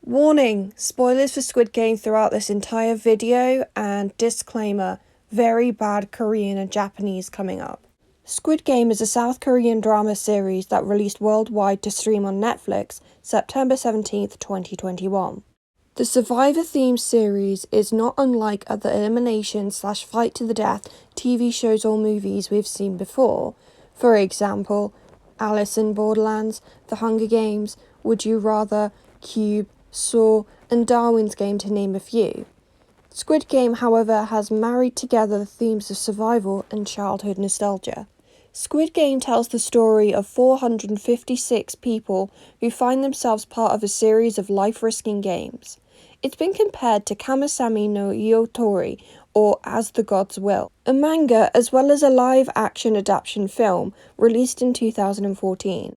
Warning! Spoilers for Squid Game throughout this entire video, and disclaimer, very bad Korean and Japanese coming up. Squid Game is a South Korean drama series that released worldwide to stream on Netflix September 17th, 2021. The Survivor-themed series is not unlike other elimination/fight to the death TV shows or movies we've seen before. For example, Alice in Borderlands, The Hunger Games, Would You Rather, Cube, Saw, and Darwin's Game, to name a few. Squid Game, however, has married together the themes of survival and childhood nostalgia. Squid Game tells the story of 456 people who find themselves part of a series of life-risking games. It's been compared to Kamisami no Iotori, or As the Gods Will, a manga as well as a live-action adaptation film released in 2014.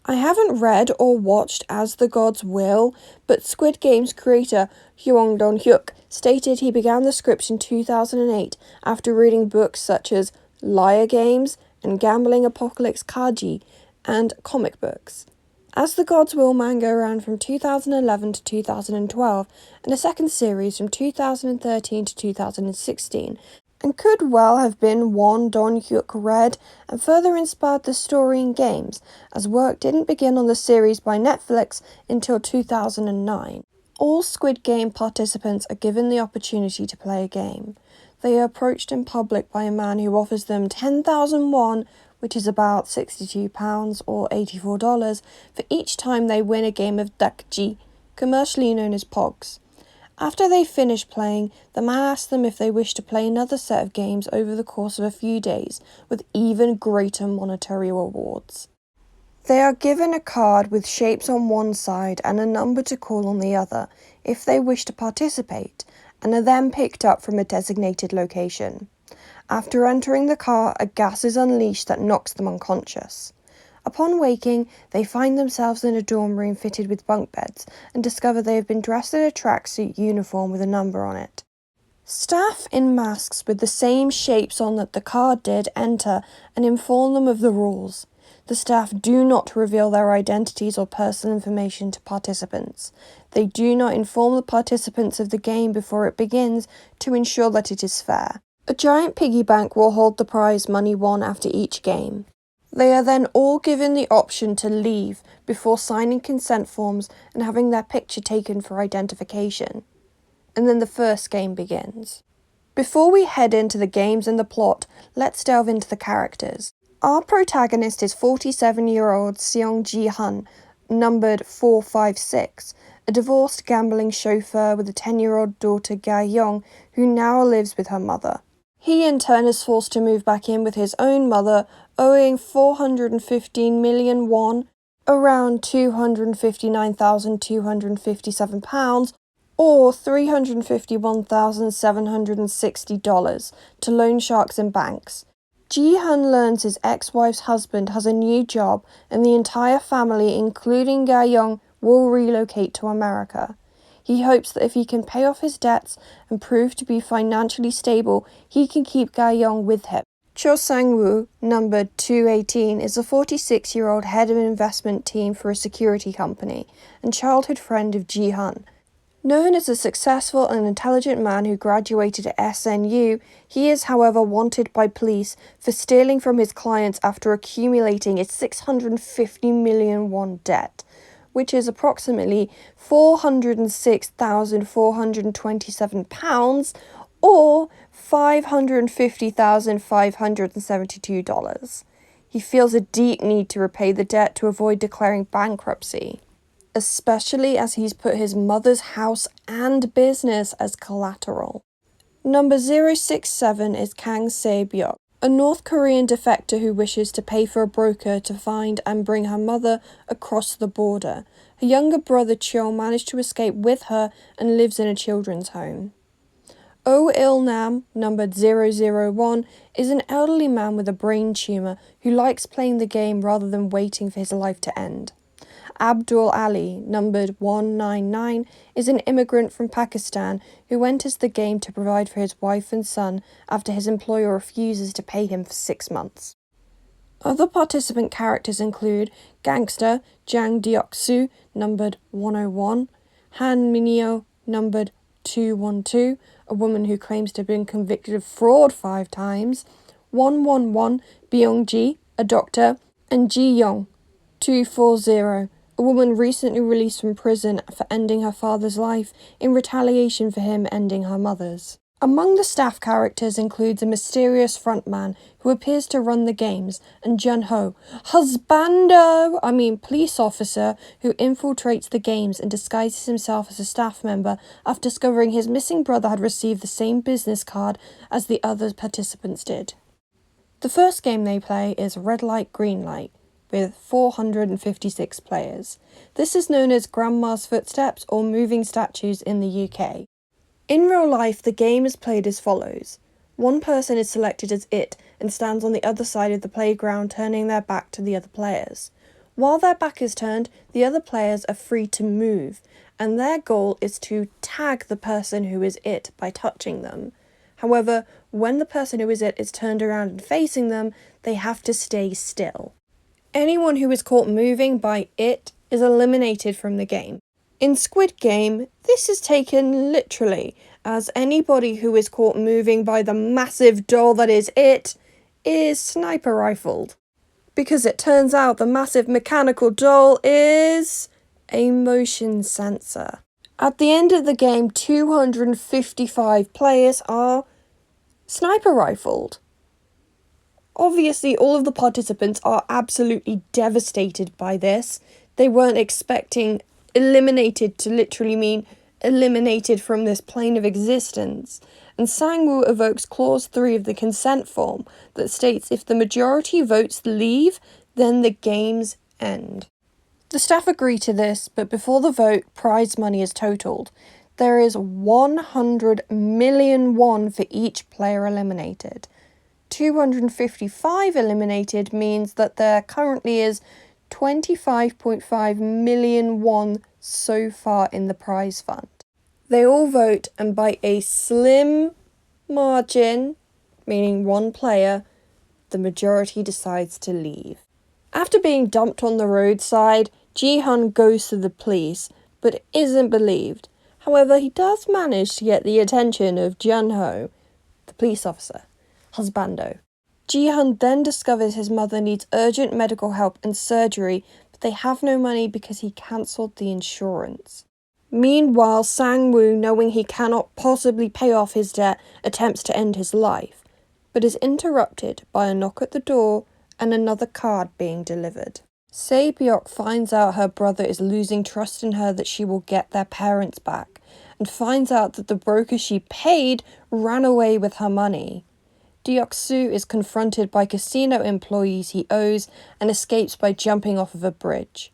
I haven't read or watched As the Gods Will, but Squid Game's creator Hyung Don-hyuk stated he began the script in 2008 after reading books such as Liar Games and Gambling Apocalypse Kaji and comic books. As the Gods Will manga ran from 2011 to 2012 and a second series from 2013 to 2016, and could well have been one Don-hyuk read and further inspired the story in games, as work didn't begin on the series by Netflix until 2009. All Squid Game participants are given the opportunity to play a game. They are approached in public by a man who offers them 10,000 won, which is about £62 or $84, for each time they win a game of dakji, commercially known as Pogs. After they finish playing, the man asks them if they wish to play another set of games over the course of a few days, with even greater monetary rewards. They are given a card with shapes on one side and a number to call on the other, if they wish to participate, and are then picked up from a designated location. After entering the car, a gas is unleashed that knocks them unconscious. Upon waking, they find themselves in a dorm room fitted with bunk beds and discover they have been dressed in a tracksuit uniform with a number on it. Staff in masks with the same shapes on that the card did enter and inform them of the rules. The staff do not reveal their identities or personal information to participants. They do not inform the participants of the game before it begins to ensure that it is fair. A giant piggy bank will hold the prize money won after each game. They are then all given the option to leave before signing consent forms and having their picture taken for identification. And then the first game begins. Before we head into the games and the plot, let's delve into the characters. Our protagonist is 47-year-old Seong Ji-hun, numbered 456, a divorced gambling chauffeur with a 10-year-old daughter Ga-young, who now lives with her mother. He in turn is forced to move back in with his own mother, owing 415 million won, around £259,257, or $351,760, to loan sharks and banks. Ji-hun learns his ex-wife's husband has a new job and the entire family, including Ga-young, will relocate to America. He hopes that if he can pay off his debts and prove to be financially stable, he can keep Ga-young with him. Cho Sang-woo, numbered 218, is a 46-year-old head of an investment team for a security company and childhood friend of Ji-hun. Known as a successful and intelligent man who graduated at SNU, he is, however, wanted by police for stealing from his clients after accumulating a 650 million won debt, which is approximately £406,427, or $550,572. He feels a deep need to repay the debt to avoid declaring bankruptcy, especially as he's put his mother's house and business as collateral. Number 067 is Kang Se-byuk, a North Korean defector who wishes to pay for a broker to find and bring her mother across the border. Her younger brother Cho managed to escape with her and lives in a children's home. Oh Il-nam, numbered 001, is an elderly man with a brain tumour who likes playing the game rather than waiting for his life to end. Abdul Ali, numbered 199, is an immigrant from Pakistan who enters the game to provide for his wife and son after his employer refuses to pay him for 6 months. Other participant characters include Gangster Jang Deok-soo, numbered 101, Han Mineo, numbered 212, a woman who claims to have been convicted of fraud 5 times, 111, Byung-ji, a doctor, and Ji-young, 240, a woman recently released from prison for ending her father's life in retaliation for him ending her mother's. Among the staff characters includes a mysterious frontman who appears to run the games, and Jun-ho, police officer who infiltrates the games and disguises himself as a staff member after discovering his missing brother had received the same business card as the other participants did. The first game they play is Red Light, Green Light, with 456 players. This is known as Grandma's Footsteps or Moving Statues in the UK. In real life, the game is played as follows. One person is selected as it and stands on the other side of the playground, turning their back to the other players. While their back is turned, the other players are free to move, and their goal is to tag the person who is it by touching them. However, when the person who is it is turned around and facing them, they have to stay still. Anyone who is caught moving by it is eliminated from the game. In Squid Game, this is taken literally, as anybody who is caught moving by the massive doll that is it is sniper rifled. Because it turns out the massive mechanical doll is a motion sensor. At the end of the game, 255 players are sniper rifled. Obviously, all of the participants are absolutely devastated by this. They weren't expecting eliminated to literally mean eliminated from this plane of existence. And Sang-woo evokes clause 3 of the consent form that states if the majority votes leave, then the games end. The staff agree to this, but before the vote, prize money is totaled. There is 100 million won for each player eliminated. 255 eliminated means that there currently is 25.5 million won so far in the prize fund. They all vote, and by a slim margin, meaning one player, the majority decides to leave. After being dumped on the roadside, Ji-hun goes to the police, but isn't believed. However, he does manage to get the attention of Jun-ho, the police officer, husbando. Ji-hun then discovers his mother needs urgent medical help and surgery, but they have no money because he cancelled the insurance. Meanwhile, Sang-woo, knowing he cannot possibly pay off his debt, attempts to end his life, but is interrupted by a knock at the door and another card being delivered. Se-byok finds out her brother is losing trust in her that she will get their parents back, and finds out that the broker she paid ran away with her money. Deok-soo is confronted by casino employees he owes and escapes by jumping off of a bridge.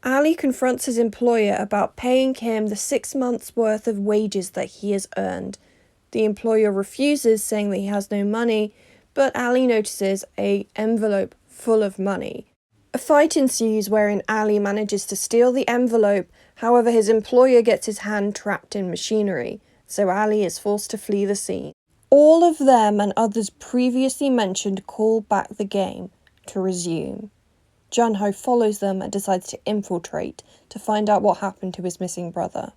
Ali confronts his employer about paying him the 6 months' worth of wages that he has earned. The employer refuses, saying that he has no money, but Ali notices an envelope full of money. A fight ensues wherein Ali manages to steal the envelope, however his employer gets his hand trapped in machinery, so Ali is forced to flee the scene. All of them and others previously mentioned call back the game to resume. Jun-ho follows them and decides to infiltrate to find out what happened to his missing brother.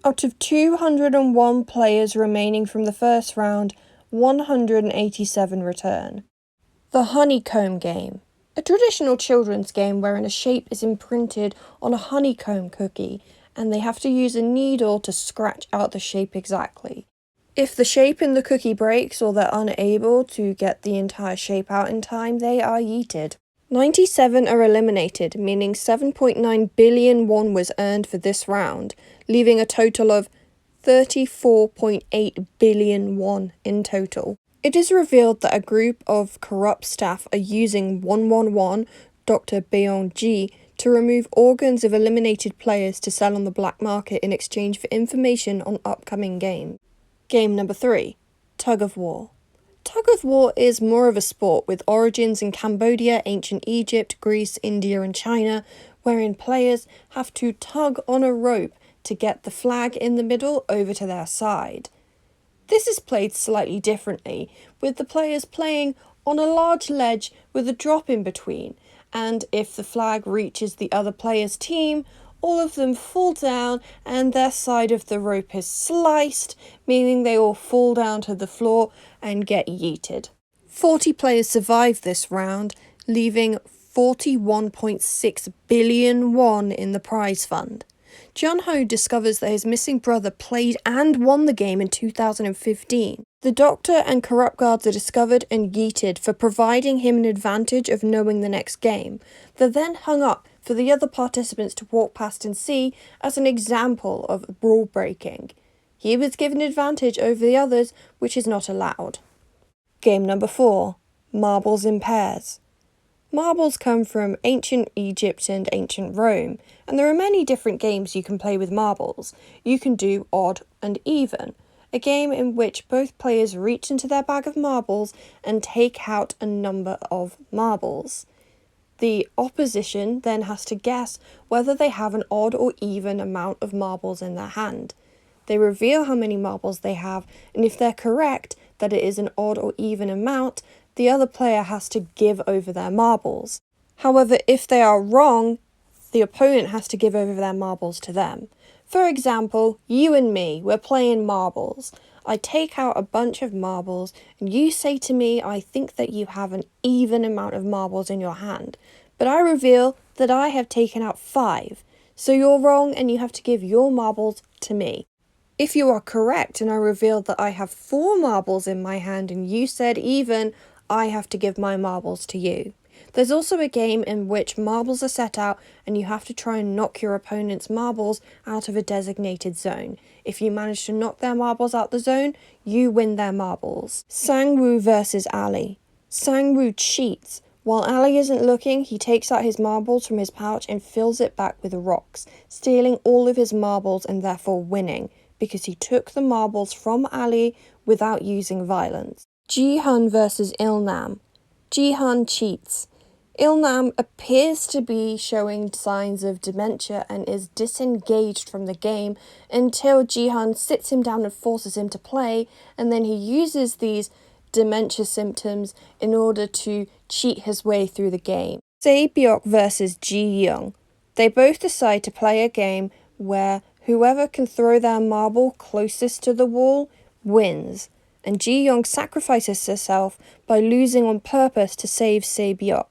Out of 201 players remaining from the first round, 187 return. The Honeycomb Game, a traditional children's game wherein a shape is imprinted on a honeycomb cookie and they have to use a needle to scratch out the shape exactly. If the shape in the cookie breaks or they're unable to get the entire shape out in time, they are yeeted. 97 are eliminated, meaning 7.9 billion won was earned for this round, leaving a total of 34.8 billion won in total. It is revealed that a group of corrupt staff are using 111, Dr. Byung-ji, to remove organs of eliminated players to sell on the black market in exchange for information on upcoming games. Game number 3, Tug of War. Tug of War is more of a sport with origins in Cambodia, ancient Egypt, Greece, India and China, wherein players have to tug on a rope to get the flag in the middle over to their side. This is played slightly differently, with the players playing on a large ledge with a drop in between, and if the flag reaches the other player's team, all of them fall down and their side of the rope is sliced, meaning they all fall down to the floor and get yeeted. 40 players survive this round, leaving 41.6 billion won in the prize fund. Jun-ho discovers that his missing brother played and won the game in 2015. The doctor and corrupt guards are discovered and yeeted for providing him an advantage of knowing the next game. They're then hung up for the other participants to walk past and see as an example of rule breaking. He was given advantage over the others, which is not allowed. Game number 4. Marbles in pairs. Marbles come from ancient Egypt and ancient Rome, and there are many different games you can play with marbles. You can do odd and even, a game in which both players reach into their bag of marbles and take out a number of marbles. The opposition then has to guess whether they have an odd or even amount of marbles in their hand. They reveal how many marbles they have, and if they're correct that it is an odd or even amount, the other player has to give over their marbles. However, if they are wrong, the opponent has to give over their marbles to them. For example, you and me, we're playing marbles. I take out a bunch of marbles, and you say to me, I think that you have an even amount of marbles in your hand. But I reveal that I have taken out 5. So you're wrong, and you have to give your marbles to me. If you are correct, and I reveal that I have 4 marbles in my hand, and you said even, I have to give my marbles to you. There's also a game in which marbles are set out and you have to try and knock your opponent's marbles out of a designated zone. If you manage to knock their marbles out the zone, you win their marbles. Sang-woo versus Ali. Sang-woo cheats. While Ali isn't looking, he takes out his marbles from his pouch and fills it back with rocks, stealing all of his marbles and therefore winning, because he took the marbles from Ali without using violence. Ji-hun versus Il-nam. Ji-hun cheats. Il-nam appears to be showing signs of dementia and is disengaged from the game until Ji-hun sits him down and forces him to play, and then he uses these dementia symptoms in order to cheat his way through the game. Se-byuk versus Ji-young. They both decide to play a game where whoever can throw their marble closest to the wall wins, and Ji-young sacrifices herself by losing on purpose to save Se-byuk.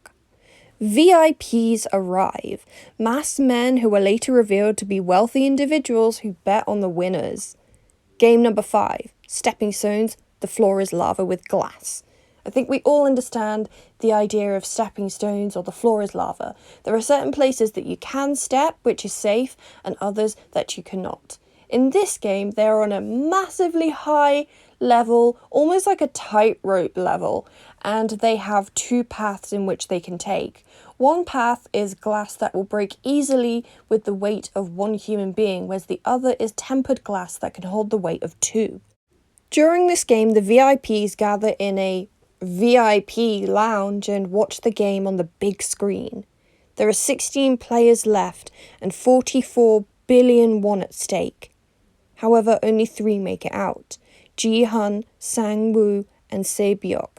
VIPs arrive, masked men who are later revealed to be wealthy individuals who bet on the winners. Game number 5, Stepping Stones, the floor is lava with glass. I think we all understand the idea of stepping stones or the floor is lava. There are certain places that you can step, which is safe, and others that you cannot. In this game, they're on a massively high level, almost like a tightrope level, and they have 2 paths in which they can take. One path is glass that will break easily with the weight of 1 human being, whereas the other is tempered glass that can hold the weight of 2. During this game, the VIPs gather in a VIP lounge and watch the game on the big screen. There are 16 players left and 44 billion won at stake. However, only 3 make it out: Ji-hun, Sang-woo, and Se-byuk.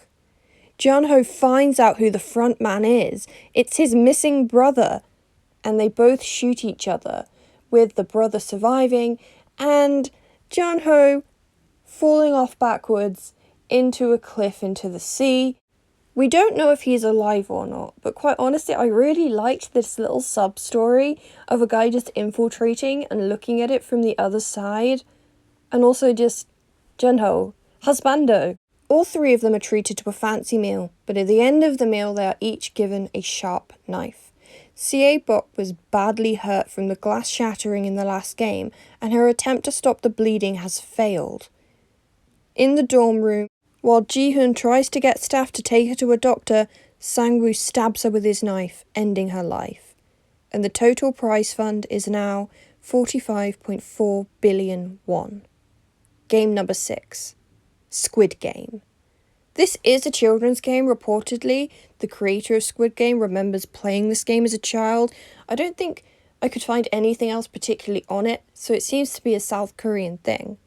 Jun-ho finds out who the front man is. It's his missing brother, and they both shoot each other, with the brother surviving and Jun-ho falling off backwards into a cliff into the sea. We don't know if he's alive or not, but quite honestly, I really liked this little sub-story of a guy just infiltrating and looking at it from the other side, and also just Jun-ho, husbando. All 3 of them are treated to a fancy meal, but at the end of the meal they are each given a sharp knife. Se-byuk was badly hurt from the glass shattering in the last game, and her attempt to stop the bleeding has failed. In the dorm room, while Ji-hun tries to get staff to take her to a doctor, Sang-woo stabs her with his knife, ending her life. And the total prize fund is now 45.4 billion won. Game number 6. Squid Game. This is a children's game, reportedly. The creator of Squid Game remembers playing this game as a child. I don't think I could find anything else particularly on it, so it seems to be a South Korean thing.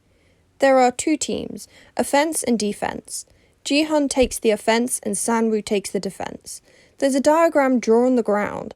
There are 2 teams, offense and defense. Ji-hun takes the offense and Sang-woo takes the defense. There's a diagram drawn on the ground.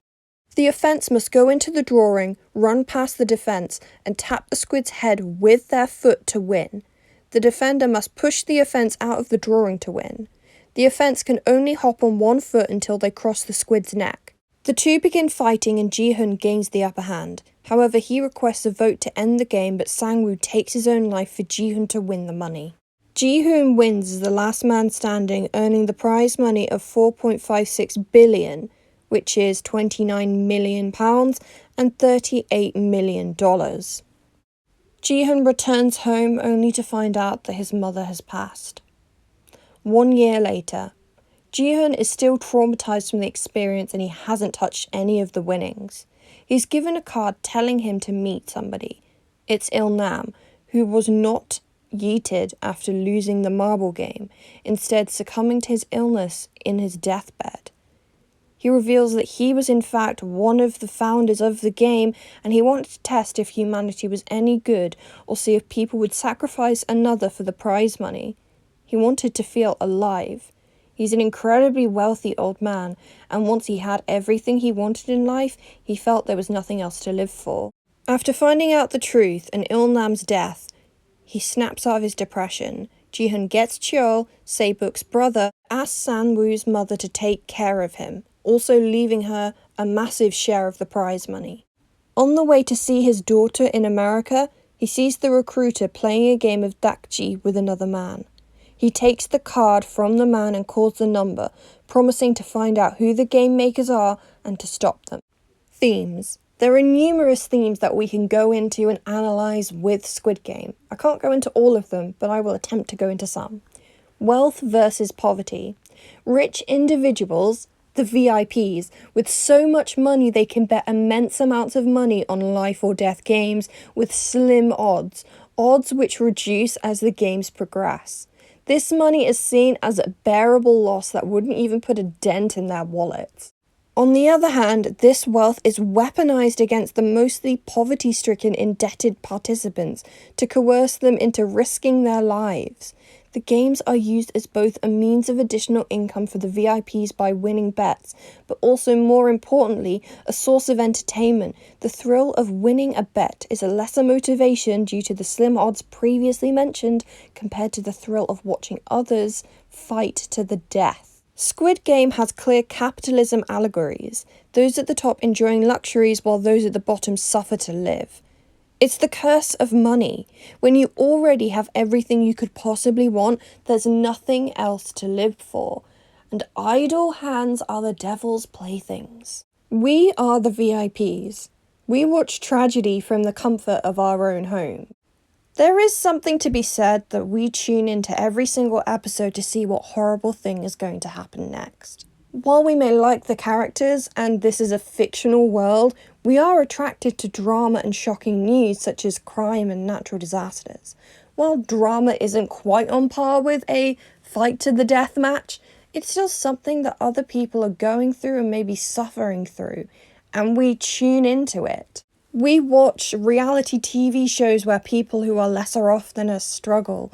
The offence must go into the drawing, run past the defence, and tap the squid's head with their foot to win. The defender must push the offence out of the drawing to win. The offence can only hop on one foot until they cross the squid's neck. The two begin fighting and Ji-hun gains the upper hand. However, he requests a vote to end the game, but Sang-woo takes his own life for Ji-hun to win the money. Ji-hun wins as the last man standing, earning the prize money of 4.56 billion, which is £29 million and $38 million. Ji-hun returns home only to find out that his mother has passed. 1 year later, Ji-hun is still traumatized from the experience and he hasn't touched any of the winnings. He's given a card telling him to meet somebody. It's Il-nam, who was not yeeted after losing the marble game, instead succumbing to his illness in his deathbed. He reveals that he was in fact one of the founders of the game and he wanted to test if humanity was any good or see if people would sacrifice another for the prize money. He wanted to feel alive. He's an incredibly wealthy old man, and once he had everything he wanted in life, he felt there was nothing else to live for. After finding out the truth and Il-nam's death, he snaps out of his depression. Ji-hun gets Cheol, Se-buk's brother, asks Sang-woo's mother to take care of him, also leaving her a massive share of the prize money. On the way to see his daughter in America, he sees the recruiter playing a game of dakji with another man. He takes the card from the man and calls the number, promising to find out who the game makers are and to stop them. Themes. There are numerous themes that we can go into and analyse with Squid Game. I can't go into all of them, but I will attempt to go into some. Wealth versus poverty. Rich individuals, the VIPs, with so much money they can bet immense amounts of money on life or death games with slim odds which reduce as the games progress. This money is seen as a bearable loss that wouldn't even put a dent in their wallets. On the other hand, this wealth is weaponized against the mostly poverty-stricken indebted participants to coerce them into risking their lives. The games are used as both a means of additional income for the VIPs by winning bets, but also, more importantly, a source of entertainment. The thrill of winning a bet is a lesser motivation due to the slim odds previously mentioned compared to the thrill of watching others fight to the death. Squid Game has clear capitalism allegories, those at the top enjoying luxuries while those at the bottom suffer to live. It's the curse of money. When you already have everything you could possibly want, there's nothing else to live for. And idle hands are the devil's playthings. We are the VIPs. We watch tragedy from the comfort of our own home. There is something to be said that we tune into every single episode to see what horrible thing is going to happen next. While we may like the characters, and this is a fictional world, we are attracted to drama and shocking news such as crime and natural disasters. While drama isn't quite on par with a fight to the death match, it's still something that other people are going through and maybe suffering through, and we tune into it. We watch reality TV shows where people who are lesser off than us struggle.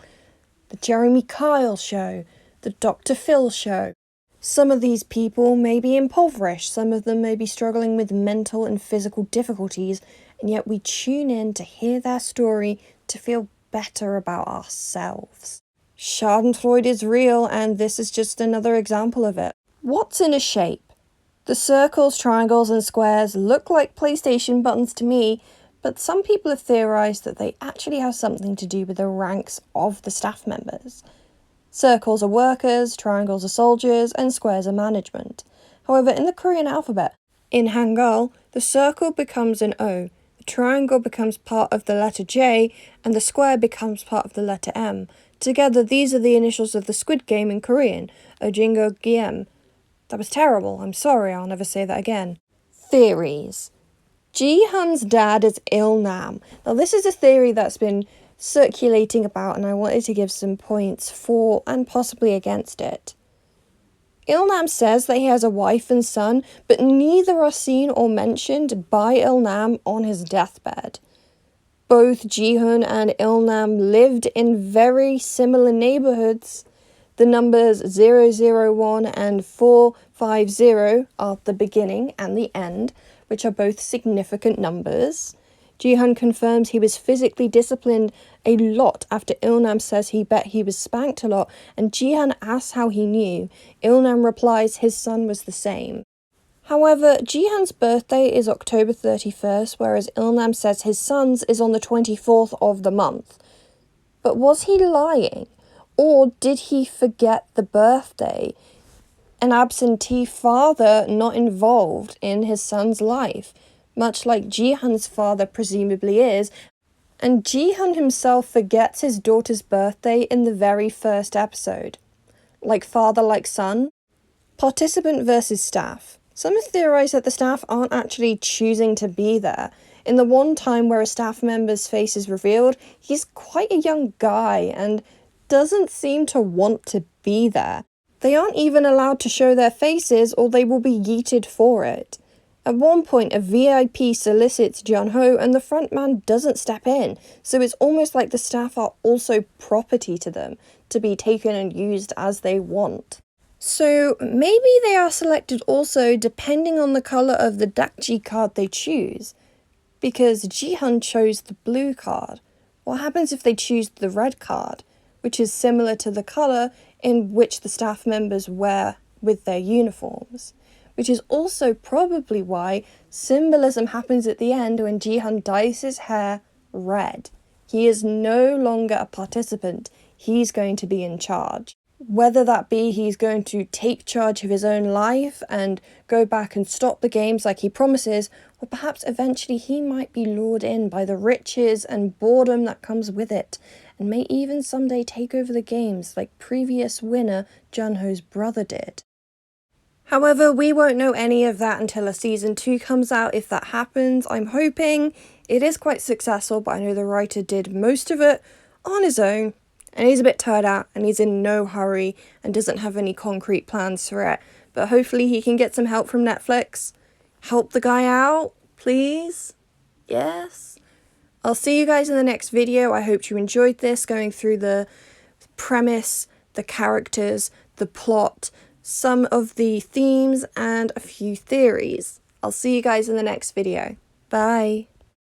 The Jeremy Kyle show, the Dr. Phil show. Some of these people may be impoverished, some of them may be struggling with mental and physical difficulties, and yet we tune in to hear their story to feel better about ourselves. Schadenfreude is real, and this is just another example of it. What's in a shape? The circles, triangles, and squares look like PlayStation buttons to me, but some people have theorised that they actually have something to do with the ranks of the staff members. Circles are workers, triangles are soldiers, and squares are management. However, in the Korean alphabet, in Hangul, the circle becomes an O, the triangle becomes part of the letter J, and the square becomes part of the letter M. Together, these are the initials of the Squid Game in Korean, Ojing-eo Geim. That was terrible, I'm sorry, I'll never say that again. Theories. Ji-hun's dad is Il-nam. Now this is a theory that's been circulating about, and I wanted to give some points for and possibly against it. Il-nam says that he has a wife and son, but neither are seen or mentioned by Il-nam on his deathbed. Both Ji-hun and Il-nam lived in very similar neighbourhoods. The numbers 001 and 450 are the beginning and the end, which are both significant numbers. Jihan confirms he was physically disciplined a lot after Ilnam says he bet he was spanked a lot, and Jihan asks how he knew. Ilnam replies his son was the same. However, Jihan's birthday is October 31st, whereas Ilnam says his son's is on the 24th of the month. But was he lying? Or did he forget the birthday? An absentee father not involved in his son's life, much like Jihan's father presumably is, and Jihan himself forgets his daughter's birthday in the very first episode. Like father, like son. Participant versus staff. Some have theorized that the staff aren't actually choosing to be there. In the one time where a staff member's face is revealed, he's quite a young guy and doesn't seem to want to be there. They aren't even allowed to show their faces or they will be yeeted for it. At one point, a VIP solicits Jun-ho and the front man doesn't step in, so it's almost like the staff are also property to them, to be taken and used as they want. So maybe they are selected also depending on the colour of the dakji card they choose. Because Jihan chose the blue card. What happens if they choose the red card, which is similar to the colour in which the staff members wear with their uniforms? Which is also probably why symbolism happens at the end when Jihan dyes his hair red. He is no longer a participant, he's going to be in charge. Whether that be he's going to take charge of his own life and go back and stop the games like he promises, or perhaps eventually he might be lured in by the riches and boredom that comes with it, and may even someday take over the games like previous winner Jun-ho's brother did. However, we won't know any of that until a season 2 comes out. If that happens, I'm hoping. It is quite successful, but I know the writer did most of it on his own. And he's a bit tired out, and he's in no hurry, and doesn't have any concrete plans for it. But hopefully he can get some help from Netflix. Help the guy out, please? Yes? I'll see you guys in the next video. I hope you enjoyed this, going through the premise, the characters, the plot, some of the themes, and a few theories. I'll see you guys in the next video. Bye!